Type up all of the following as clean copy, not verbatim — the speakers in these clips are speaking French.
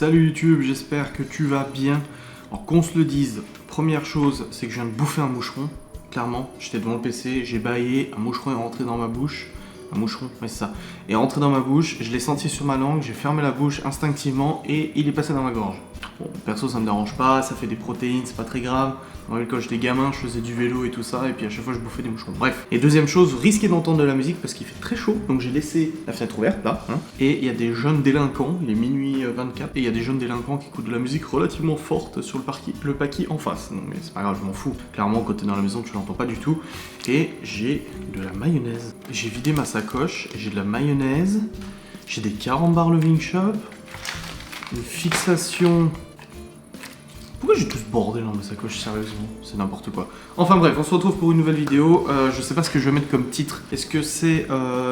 Salut YouTube, j'espère que tu vas bien. Alors qu'on se le dise, première chose, c'est que je viens de bouffer un moucheron. Clairement, j'étais devant le PC, j'ai bâillé, un moucheron est rentré dans ma bouche. Un moucheron, ouais c'est ça. Est rentré dans ma bouche, je l'ai senti sur ma langue, j'ai fermé la bouche instinctivement et il est passé dans ma gorge. Bon, perso ça me dérange pas, ça fait des protéines, c'est pas très grave. Quand j'étais gamin, je faisais du vélo et tout ça, et puis à chaque fois je bouffais des moucherons. Bref. Et deuxième chose, vous risquez d'entendre de la musique parce qu'il fait très chaud, donc j'ai laissé la fenêtre ouverte là. Et il y a des jeunes délinquants, il est minuit 24, et il y a des jeunes délinquants qui écoutent de la musique relativement forte sur le paquis en face. Non mais c'est pas grave, je m'en fous. Clairement, quand t'es dans la maison, tu l'entends pas du tout. Et j'ai de la mayonnaise. J'ai vidé ma sacoche, j'ai de la mayonnaise, j'ai des carambars Loving Shop, une fixation. Pourquoi j'ai tout ce bordel dans ma sacoche, sérieusement? C'est n'importe quoi. Enfin bref, on se retrouve pour une nouvelle vidéo. Je sais pas ce que je vais mettre comme titre. Est-ce que c'est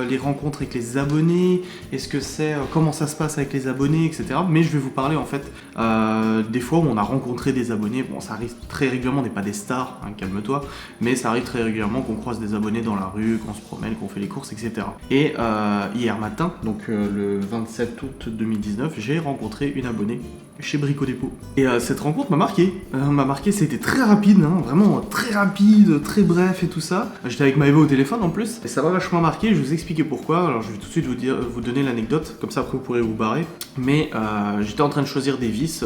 les rencontres avec les abonnés? Est-ce que c'est comment ça se passe avec les abonnés, etc. Mais je vais vous parler en fait des fois où on a rencontré des abonnés. Bon, ça arrive très régulièrement, on n'est pas des stars, hein, calme-toi. Mais ça arrive très régulièrement qu'on croise des abonnés dans la rue, qu'on se promène, qu'on fait les courses, etc. Et hier matin, donc le 27 août 2019, j'ai rencontré une abonnée chez Brico Dépôt. Et cette rencontre m'a marqué, c'était très rapide, hein, vraiment très rapide, très bref et tout ça. J'étais avec Maëva au téléphone en plus, et ça m'a vachement marqué, je vais vous expliquer pourquoi. Alors je vais tout de suite vous donner l'anecdote, comme ça après vous pourrez vous barrer. Mais j'étais en train de choisir des vis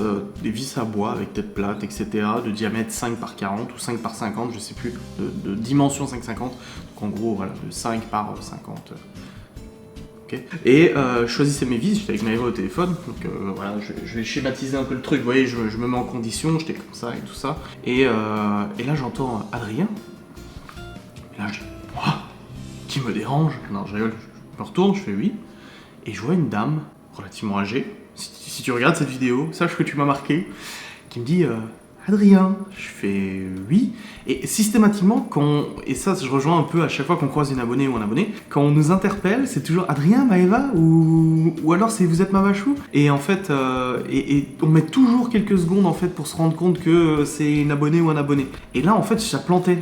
à bois avec tête plate, etc. de diamètre 5 par 40 ou 5 par 50, je sais plus, de dimension 5,50. Donc en gros, voilà, de 5 par 50. Okay. Et je choisissais mes vis, j'étais avec Maëva au téléphone, donc voilà, je vais schématiser un peu le truc, vous voyez, je me mets en condition, j'étais comme ça et tout ça. Et là j'entends Adrien, et là je dis, ouah, qui me dérange? Non, je rigole, je me retourne, je fais oui, et je vois une dame relativement âgée, si tu regardes cette vidéo, sache que tu m'as marqué, qui me dit Adrien, je fais oui, et systématiquement, et ça je rejoins un peu à chaque fois qu'on croise une abonnée ou un abonné, quand on nous interpelle, c'est toujours Adrien, Maëva, ou alors c'est vous êtes Mavachou, et en fait, et on met toujours quelques secondes en fait pour se rendre compte que c'est une abonnée ou un abonné. Et là en fait ça plantait,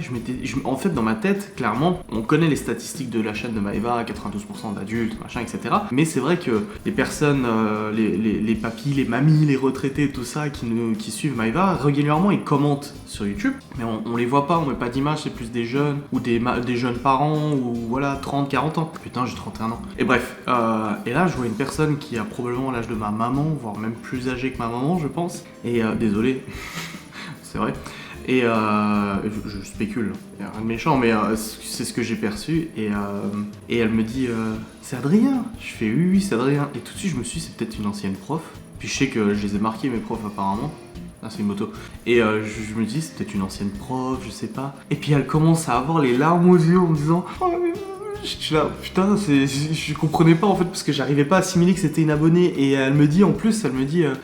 en fait dans ma tête, clairement, on connaît les statistiques de la chaîne de Maëva, 92% d'adultes, machin, etc. Mais c'est vrai que les personnes, les papis, les mamies, les retraités, tout ça, qui suivent Maëva, régulièrement ils commentent sur YouTube, mais on les voit pas, on met pas d'image, c'est plus des jeunes, ou des jeunes parents, ou voilà, 30, 40 ans. Putain, j'ai 31 ans. Et bref, et là, je vois une personne qui a probablement l'âge de ma maman, voire même plus âgée que ma maman, je pense. Et désolé, c'est vrai. Et je spécule, il y a rien de méchant, mais c'est ce que j'ai perçu. Et elle me dit, c'est Adrien. Je fais oui, c'est Adrien. Et tout de suite, je me suis dit, c'est peut-être une ancienne prof. Puis je sais que je les ai marqués, mes profs, apparemment. Ah, c'est une moto. Et je me dis, c'est peut-être une ancienne prof, je sais pas. Et puis elle commence à avoir les larmes aux yeux en me disant, oh, je suis là, putain, je comprenais pas en fait, parce que j'arrivais pas à assimiler que c'était une abonnée. Et elle me dit, en plus,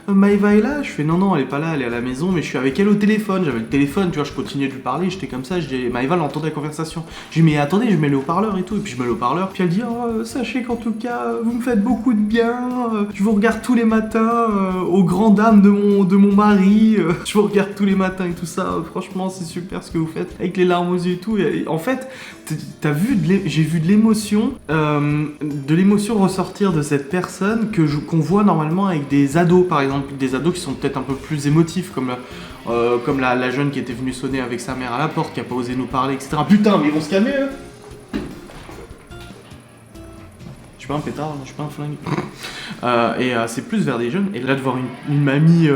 Maëva est là? Je fais, non, elle est pas là, elle est à la maison, mais je suis avec elle au téléphone. J'avais le téléphone, tu vois, je continuais de lui parler, j'étais comme ça, Maëva, elle entendait la conversation. Je dis, mais attendez, je mets le haut-parleur et tout. Et puis je mets le haut-parleur, puis elle dit, oh, sachez qu'en tout cas, vous me faites beaucoup de bien, je vous regarde tous les matins, aux grandes dames de mon mari, je vous regarde tous les matins et tout ça, franchement, c'est super ce que vous faites, avec les larmes aux yeux et tout. Et en fait, j'ai vu de l'émotion ressortir de cette personne qu'on voit normalement avec des ados, par exemple, des ados qui sont peut-être un peu plus émotifs, comme la jeune qui était venue sonner avec sa mère à la porte, qui a pas osé nous parler, etc. Putain, mais ils vont se calmer, eux. Je suis pas un pétard, je suis pas un flingue. C'est plus vers des jeunes, et là de voir une mamie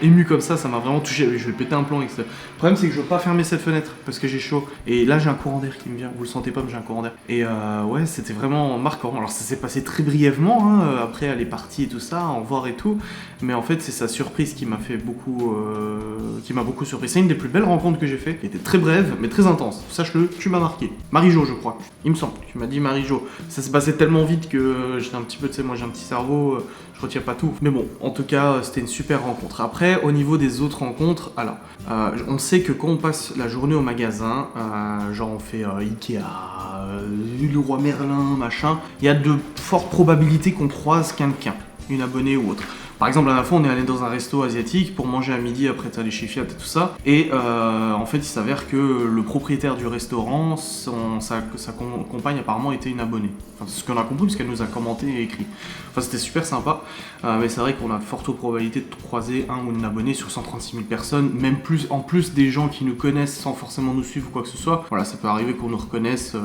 émue comme ça m'a vraiment touché. Je vais péter un plomb avec ça. Le problème c'est que je veux pas fermer cette fenêtre parce que j'ai chaud, et là j'ai un courant d'air qui me vient, vous le sentez pas mais j'ai un courant d'air. Et ouais, c'était vraiment marquant. Alors ça s'est passé très brièvement, hein. Après elle est partie et tout ça, au revoir et tout, mais en fait c'est sa surprise qui m'a fait beaucoup surpris. C'est une des plus belles rencontres que j'ai fait, qui était très brève mais très intense. Sache-le, tu m'as marqué. Marie-Jo, je crois, il me semble, tu m'as dit Marie-Jo. Ça s'est passé tellement vite que j'étais un petit peu, tu sais, moi j'ai un petit cerveau, je retiens pas tout. Mais bon, en tout cas, c'était une super rencontre. Après, au niveau des autres rencontres, alors, on sait que quand on passe la journée au magasin, genre on fait Ikea, Leroy Merlin, machin, il y a de fortes probabilités qu'on croise quelqu'un, une abonnée ou autre. Par exemple, la dernière fois, on est allé dans un resto asiatique pour manger à midi après être allé chez Fiat et tout ça. Et en fait, il s'avère que le propriétaire du restaurant, sa compagne apparemment était une abonnée. Enfin, c'est ce qu'on a compris parce qu'elle nous a commenté et écrit. Enfin, c'était super sympa. Mais c'est vrai qu'on a forte probabilité de croiser un ou une abonnée sur 136 000 personnes, même plus, en plus des gens qui nous connaissent sans forcément nous suivre ou quoi que ce soit. Voilà, ça peut arriver qu'on nous reconnaisse,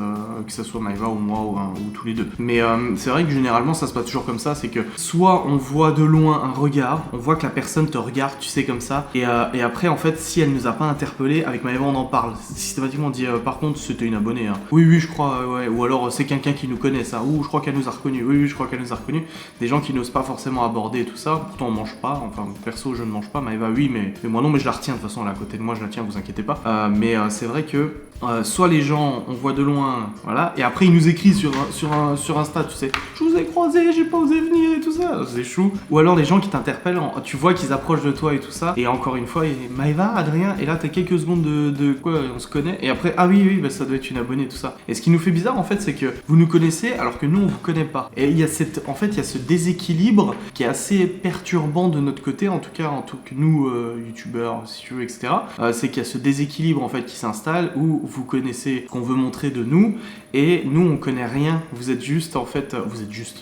que ce soit Maëva ou moi ou tous les deux. Mais c'est vrai que généralement ça se passe toujours comme ça, c'est que soit on voit de loin un regard, on voit que la personne te regarde, tu sais, comme ça, et après en fait si elle nous a pas interpellé, avec Maëva on en parle. Systématiquement on dit par contre c'était une abonnée, hein. Oui je crois, ouais. Ou alors c'est quelqu'un qui nous connaît ça, ou je crois qu'elle nous a reconnu, oui je crois qu'elle nous a reconnu. Des gens qui n'osent pas forcément aborder tout ça, pourtant on mange pas, enfin perso je ne mange pas, Maëva oui mais moi non, mais je la retiens de toute façon, elle est à côté de moi, je la tiens, vous inquiétez pas. Mais c'est vrai que soit les gens, on voit de loin, voilà, et après ils nous écrivent sur Insta, tu sais, je vous ai croisé, j'ai pas osé venir et tout ça, c'est chou. Ou alors les gens qui t'interpellent, tu vois qu'ils approchent de toi et tout ça, et encore une fois, Maëva, Adrien, et là t'as quelques secondes de quoi, on se connaît, et après, ah oui, bah, ça doit être une abonnée et tout ça. Et ce qui nous fait bizarre en fait, c'est que vous nous connaissez alors que nous on vous connaît pas. Et il y a en fait, il y a ce déséquilibre qui est assez perturbant de notre côté, en tout cas, en tout que nous, youtubeurs, si tu veux, etc. C'est qu'il y a ce déséquilibre en fait qui s'installe où vous connaissez ce qu'on veut montrer de nous et nous on connaît rien. Vous êtes juste en fait,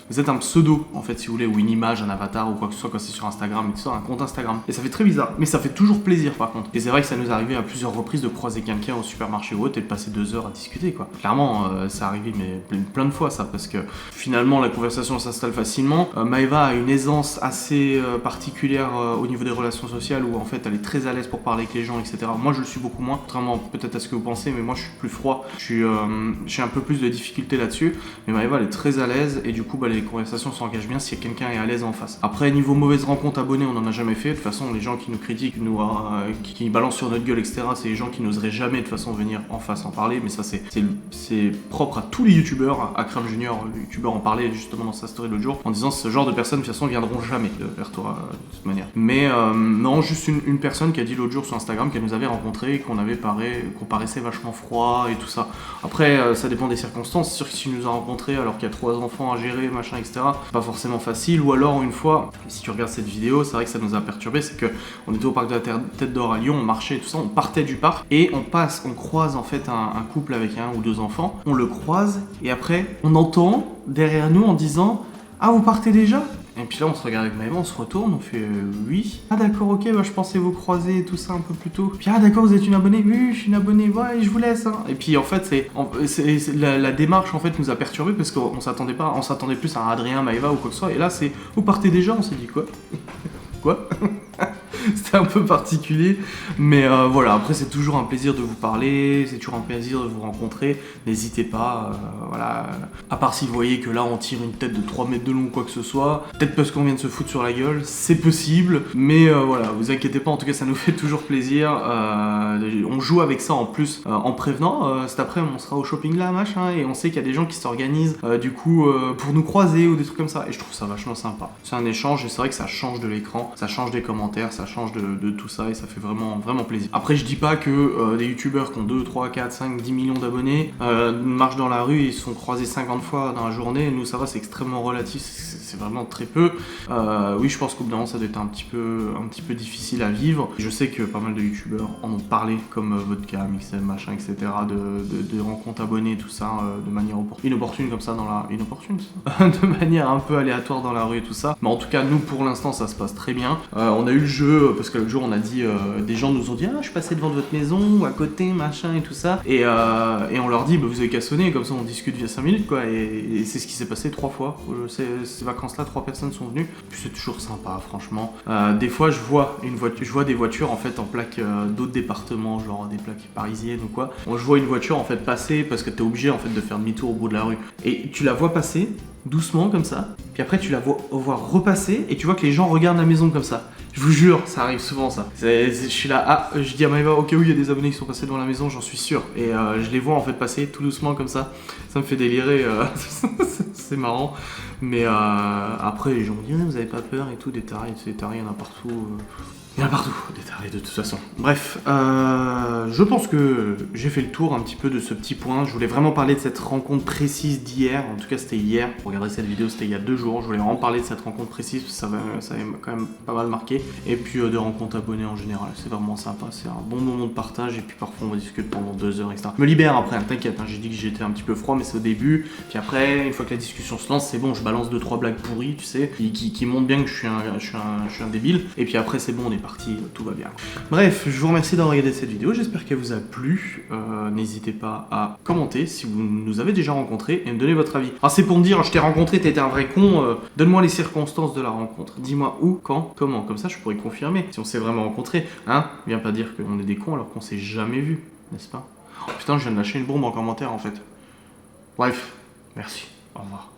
vous êtes un pseudo en fait si vous voulez, ou une image, un avatar ou quoi que ce soit quand c'est sur Instagram et tout ça, un compte Instagram. Et ça fait très bizarre, mais ça fait toujours plaisir par contre. Et c'est vrai que ça nous est arrivé à plusieurs reprises de croiser quelqu'un au supermarché ou autre et de passer 2 heures à discuter quoi. Clairement, ça arrive mais plein de fois ça, parce que finalement la conversation s'installe facilement. Maëva a une aisance assez particulière au niveau des relations sociales où en fait elle est très à l'aise pour parler avec les gens, etc. Moi je le suis beaucoup moins, contrairement peut-être à ce que vous pensez, mais moi je suis plus froid, j'ai un peu plus de difficultés là-dessus, mais Maëva elle est très à l'aise et du coup bah, les conversations s'engagent bien si quelqu'un est à l'aise en face. Après niveau mauvaise rencontre abonnée, on en a jamais fait, de toute façon les gens qui nous critiquent, qui balancent sur notre gueule, etc., c'est les gens qui n'oseraient jamais de toute façon venir en face en parler, mais ça c'est propre à tous les youtubeurs. Akram Junior, le youtubeur, en parlait justement dans sa story l'autre jour en disant ce genre de personnes de toute façon viendront jamais vers toi de toute manière. Mais non, juste une personne qui a dit l'autre jour sur Instagram qu'elle nous avait rencontré, qu'on paraissait vachement froid et tout ça. Après ça dépend des circonstances, c'est sûr que si tu nous as rencontré alors qu'il y a 3 enfants à gérer, machin, etc., pas forcément facile. Ou alors une fois, si tu regardes cette vidéo, c'est vrai que ça nous a perturbé, c'est que on était au parc de la Tête d'Or à Lyon, on marchait et tout ça, on partait du parc et on croise en fait un couple avec 1 ou 2 enfants, on le croise et après on entend derrière nous en disant ah vous partez déjà? Et puis là on se regarde avec Maëva, on se retourne, on fait oui. Ah d'accord, ok, bah je pensais vous croiser et tout ça un peu plus tôt. Puis ah d'accord, vous êtes une abonnée? Oui, je suis une abonnée, ouais, je vous laisse. Hein. Et puis en fait la démarche en fait nous a perturbé parce qu'on s'attendait pas, on s'attendait plus à Adrien, Maëva ou quoi que ce soit. Et là c'est vous partez déjà, on s'est dit quoi? Quoi? C'était un peu particulier, mais voilà, après c'est toujours un plaisir de vous parler, c'est toujours un plaisir de vous rencontrer, n'hésitez pas, voilà, à part si vous voyez que là on tire une tête de 3 mètres de long ou quoi que ce soit, peut-être parce qu'on vient de se foutre sur la gueule, c'est possible, mais voilà, vous inquiétez pas, en tout cas ça nous fait toujours plaisir, on joue avec ça en plus, en prévenant, cet après on sera au shopping là, machin, et on sait qu'il y a des gens qui s'organisent, du coup, pour nous croiser ou des trucs comme ça, et je trouve ça vachement sympa. C'est un échange, et c'est vrai que ça change de l'écran, ça change des commentaires, ça change de tout ça et ça fait vraiment plaisir. Après je dis pas que des youtubeurs qui ont 2, 3, 4, 5, 10 millions d'abonnés marchent dans la rue et ils se sont croisés 50 fois dans la journée. Nous ça va, c'est extrêmement relatif, c'est vraiment très peu. Oui, je pense qu'au bout d'un moment ça doit être un petit peu difficile à vivre. Je sais que pas mal de youtubeurs en ont parlé, comme Vodka, Mixel, machin, etc., de rencontres abonnés, tout ça, de manière inopportune comme ça de manière un peu aléatoire dans la rue et tout ça. Mais en tout cas nous pour l'instant ça se passe très bien. On a eu le jeu, parce que l'autre jour on a dit, des gens nous ont dit ah je suis passé devant votre maison ou à côté machin et tout ça, et on leur dit bah, vous avez qu'à sonner, comme ça on discute via 5 minutes quoi, et c'est ce qui s'est passé 3 fois. Ces vacances là 3 personnes sont venues, puis c'est toujours sympa franchement. Des fois je vois des voitures en fait en plaques d'autres départements, genre des plaques parisiennes ou quoi. Je vois une voiture en fait passer parce que t'es obligé en fait de faire demi-tour au bout de la rue, et tu la vois passer doucement comme ça, puis après tu la vois repasser et tu vois que les gens regardent la maison comme ça. Je vous jure, ça arrive souvent ça. Je suis là, je dis à Maëva, ok oui il y a des abonnés qui sont passés devant la maison, j'en suis sûr. Et je les vois en fait passer tout doucement comme ça. Ça me fait délirer, c'est marrant. Mais après, les gens me disent, vous avez pas peur et tout, des tarés, il y en a partout. Il y en a partout, des tarés de toute façon. Bref, je pense que j'ai fait le tour un petit peu de ce petit point. Je voulais vraiment parler de cette rencontre précise d'hier. En tout cas, c'était hier. Pour regarder cette vidéo, c'était il y a 2 jours. Je voulais vraiment parler de cette rencontre précise parce que ça avait quand même pas mal marqué. Et puis des rencontres abonnés en général. C'est vraiment sympa. C'est un bon moment de partage. Et puis parfois, on discute pendant 2 heures, etc. Je me libère après, hein, t'inquiète. Hein, j'ai dit que j'étais un petit peu froid, mais c'est au début. Puis après, une fois que la discussion se lance, c'est bon. Je balance 2-3 blagues pourries, tu sais, qui montrent bien que je suis un débile. Et puis après, c'est bon, on est parti. Tout va bien. Bref, je vous remercie d'avoir regardé cette vidéo, j'espère qu'elle vous a plu. N'hésitez pas à commenter si vous nous avez déjà rencontrés et me donner votre avis. Alors c'est pour me dire, je t'ai rencontré, t'étais un vrai con, donne-moi les circonstances de la rencontre. Dis-moi où, quand, comment, comme ça je pourrais confirmer si on s'est vraiment rencontrés. Hein, viens pas dire qu'on est des cons alors qu'on s'est jamais vus, n'est-ce pas? Oh, putain, je viens de lâcher une bombe en commentaire en fait. Bref, merci, au revoir.